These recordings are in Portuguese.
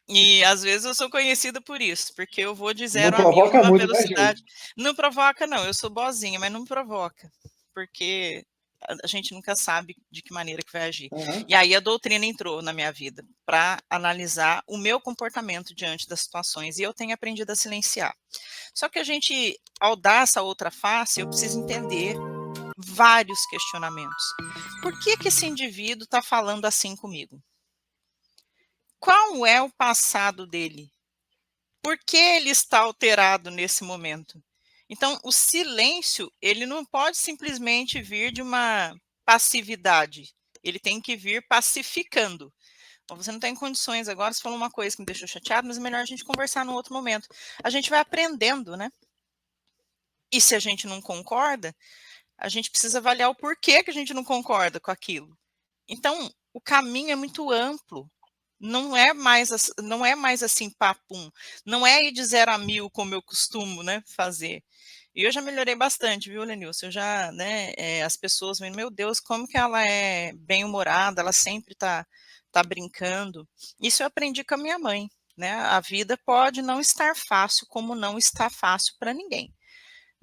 E às vezes eu sou conhecida por isso, porque eu vou de Não 0 a 1000 provoca numa muito, né, Ju? velocidade. Não provoca não, eu sou boazinha, mas não me provoca, porque a gente nunca sabe de que maneira que vai agir. Aham. E aí a doutrina entrou na minha vida para analisar o meu comportamento diante das situações, e eu tenho aprendido a silenciar. Só que a gente, ao dar essa outra face, eu preciso entender vários questionamentos. Por que que esse indivíduo está falando assim comigo? Qual é o passado dele? Por que ele está alterado nesse momento? Então, o silêncio, ele não pode simplesmente vir de uma passividade, ele tem que vir pacificando. Então, você não tem condições agora, você falou uma coisa que me deixou chateado, mas é melhor a gente conversar num outro momento. A gente vai aprendendo, né? E se a gente não concorda, a gente precisa avaliar o porquê que a gente não concorda com aquilo. Então, o caminho é muito amplo. Não é mais assim papum, não é ir de 0 a 1000 como eu costumo, né, fazer. E eu já melhorei bastante, viu, Lenilson, eu já, né, as pessoas veem: "Meu Deus, como que ela é bem-humorada, ela sempre tá brincando". Isso eu aprendi com a minha mãe, né, a vida pode não estar fácil, como não está fácil para ninguém.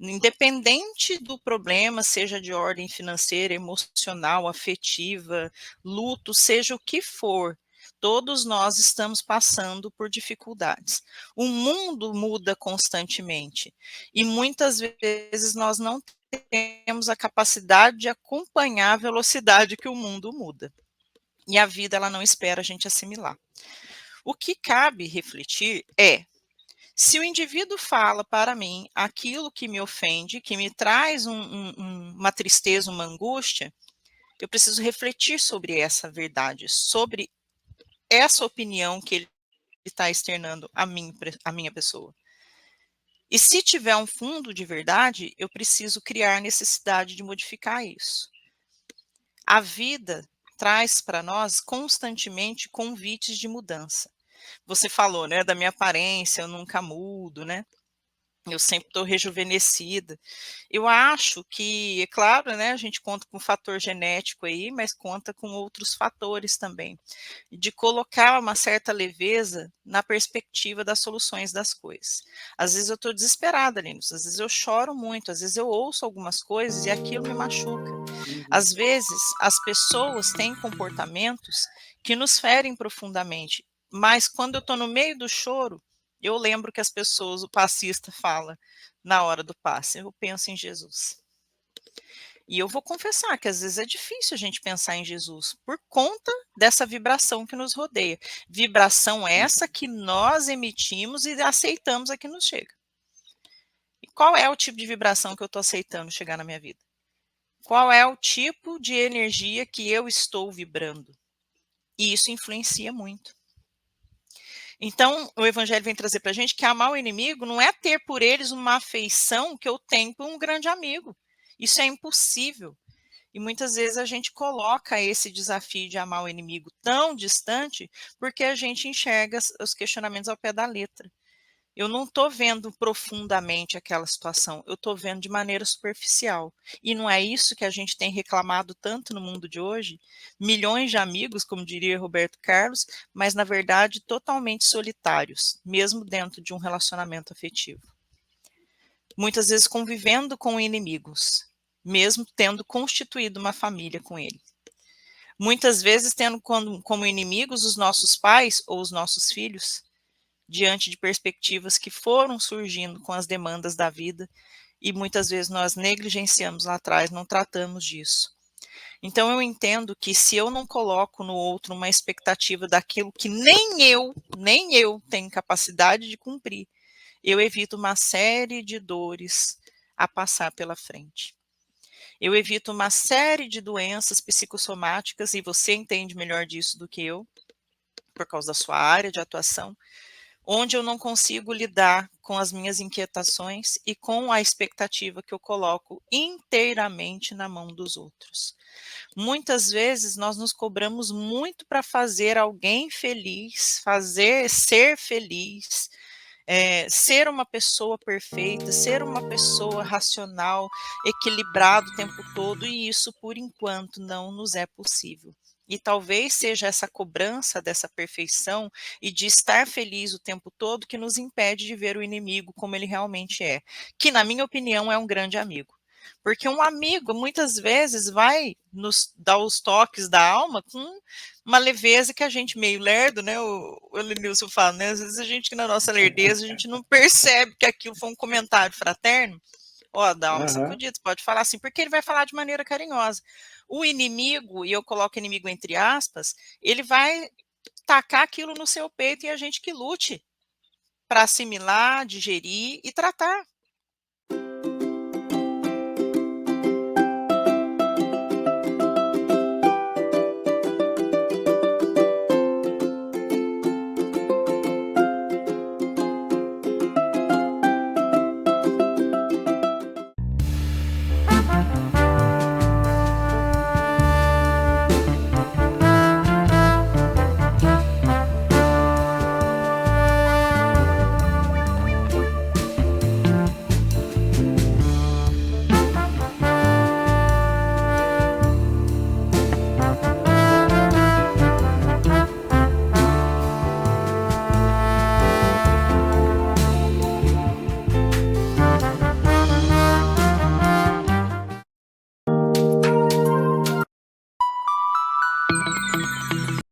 Independente do problema, seja de ordem financeira, emocional, afetiva, luto, seja o que for, todos nós estamos passando por dificuldades. O mundo muda constantemente e muitas vezes nós não temos a capacidade de acompanhar a velocidade que o mundo muda. E a vida ela não espera a gente assimilar. O que cabe refletir é: se o indivíduo fala para mim aquilo que me ofende, que me traz uma tristeza, uma angústia, eu preciso refletir sobre essa verdade, sobre essa opinião que ele está externando a minha pessoa. E se tiver um fundo de verdade, eu preciso criar necessidade de modificar isso. A vida traz para nós constantemente convites de mudança. Você falou, né, da minha aparência, eu nunca mudo, né? Eu sempre estou rejuvenescida. Eu acho que, é claro, né, a gente conta com o fator genético aí, mas conta com outros fatores também, de colocar uma certa leveza na perspectiva das soluções das coisas. Às vezes eu estou desesperada, Linus, às vezes eu choro muito, às vezes eu ouço algumas coisas e aquilo me machuca. Uhum. Às vezes as pessoas têm comportamentos que nos ferem profundamente, mas quando eu estou no meio do choro, eu lembro que as pessoas, o passista fala na hora do passe, eu penso em Jesus. E eu vou confessar que às vezes é difícil a gente pensar em Jesus por conta dessa vibração que nos rodeia. Vibração essa que nós emitimos e aceitamos a que nos chega. E qual é o tipo de vibração que eu estou aceitando chegar na minha vida? Qual é o tipo de energia que eu estou vibrando? E isso influencia muito. Então, o evangelho vem trazer para a gente que amar o inimigo não é ter por eles uma afeição que eu tenho por um grande amigo. Isso é impossível. E muitas vezes a gente coloca esse desafio de amar o inimigo tão distante porque a gente enxerga os questionamentos ao pé da letra. Eu não estou vendo profundamente aquela situação, eu estou vendo de maneira superficial. E não é isso que a gente tem reclamado tanto no mundo de hoje? Milhões de amigos, como diria Roberto Carlos, mas na verdade totalmente solitários, mesmo dentro de um relacionamento afetivo. Muitas vezes convivendo com inimigos, mesmo tendo constituído uma família com ele. Muitas vezes tendo como inimigos os nossos pais ou os nossos filhos, diante de perspectivas que foram surgindo com as demandas da vida e muitas vezes nós negligenciamos lá atrás, não tratamos disso. Então eu entendo que se eu não coloco no outro uma expectativa daquilo que nem eu tenho capacidade de cumprir, eu evito uma série de dores a passar pela frente. Eu evito uma série de doenças psicossomáticas, e você entende melhor disso do que eu, por causa da sua área de atuação, onde eu não consigo lidar com as minhas inquietações e com a expectativa que eu coloco inteiramente na mão dos outros. Muitas vezes nós nos cobramos muito para fazer alguém feliz, fazer ser feliz, ser uma pessoa perfeita, ser uma pessoa racional, equilibrada o tempo todo, e isso, por enquanto, não nos é possível. E talvez seja essa cobrança dessa perfeição e de estar feliz o tempo todo que nos impede de ver o inimigo como ele realmente é, que, na minha opinião, é um grande amigo. Porque um amigo, muitas vezes, vai nos dar os toques da alma com uma leveza que a gente, meio lerdo, né, o Elenilson fala, né, às vezes a gente, que na nossa lerdeza, a gente não percebe que aquilo foi um comentário fraterno. Ó, dá uma Aham. sacudida, você pode falar assim, porque ele vai falar de maneira carinhosa. O inimigo, e eu coloco inimigo entre aspas, ele vai tacar aquilo no seu peito, e a gente que lute para assimilar, digerir e tratar.